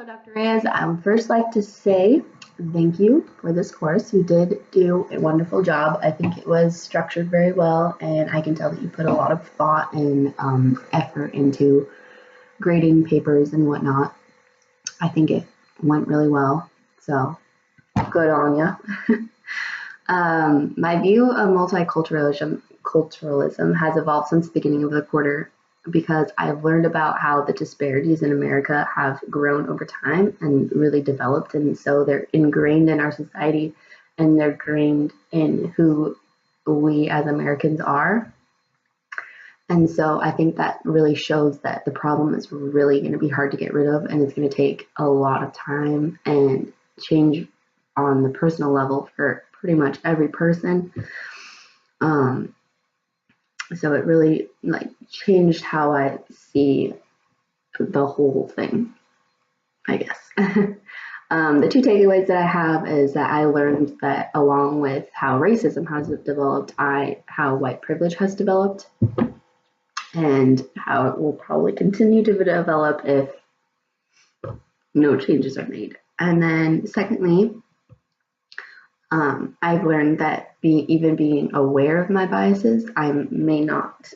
Hello, Dr. Reyes. I would first like to say thank you for this course. You did do a wonderful job. I think it was structured very well, and I can tell that you put a lot of thought and effort into grading papers and whatnot. I think it went really well, so good on you. My view of multiculturalism has evolved since the beginning of the quarter because I've learned about how the disparities in America have grown over time and really developed. And so they're ingrained in our society and they're ingrained in who we as Americans are. And so I think that really shows that the problem is really going to be hard to get rid of, and it's going to take a lot of time and change on the personal level for pretty much every person. So it really changed how I see the whole thing, I guess. The two takeaways that I have is that I learned that along with how racism has developed, how white privilege has developed, and how it will probably continue to develop if no changes are made. And then secondly, I've learned that even being aware of my biases, I may not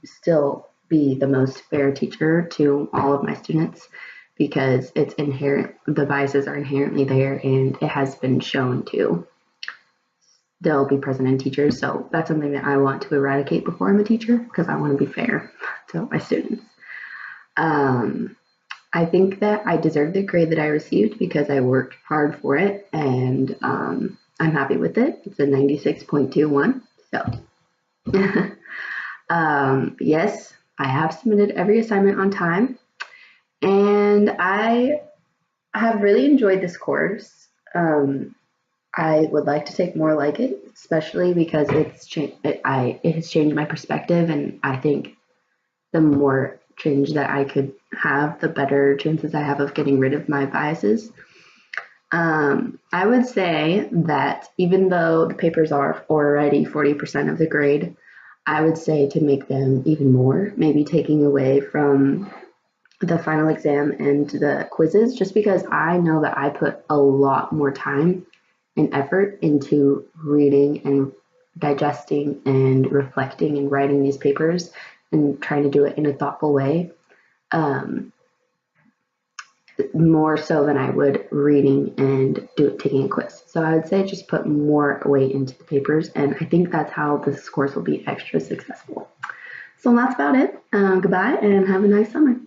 still be the most fair teacher to all of my students because it's inherent, the biases are inherently there, and it has been shown to still be present in teachers. So that's something that I want to eradicate before I'm a teacher because I want to be fair to my students. I think that I deserve the grade that I received because I worked hard for it, and I'm happy with it. It's a 96.21. So, yes, I have submitted every assignment on time, and I have really enjoyed this course. I would like to take more like it, especially because it has changed my perspective, and I think the more change that I could have, the better chances I have of getting rid of my biases. I would say that even though the papers are already 40% of the grade, I would say to make them even more, maybe taking away from the final exam and the quizzes, just because I know that I put a lot more time and effort into reading and digesting and reflecting and writing these papers and trying to do it in a thoughtful way. More so than I would reading and taking a quiz. So I would say just put more weight into the papers, and I think that's how this course will be extra successful. So that's about it. Goodbye and have a nice summer.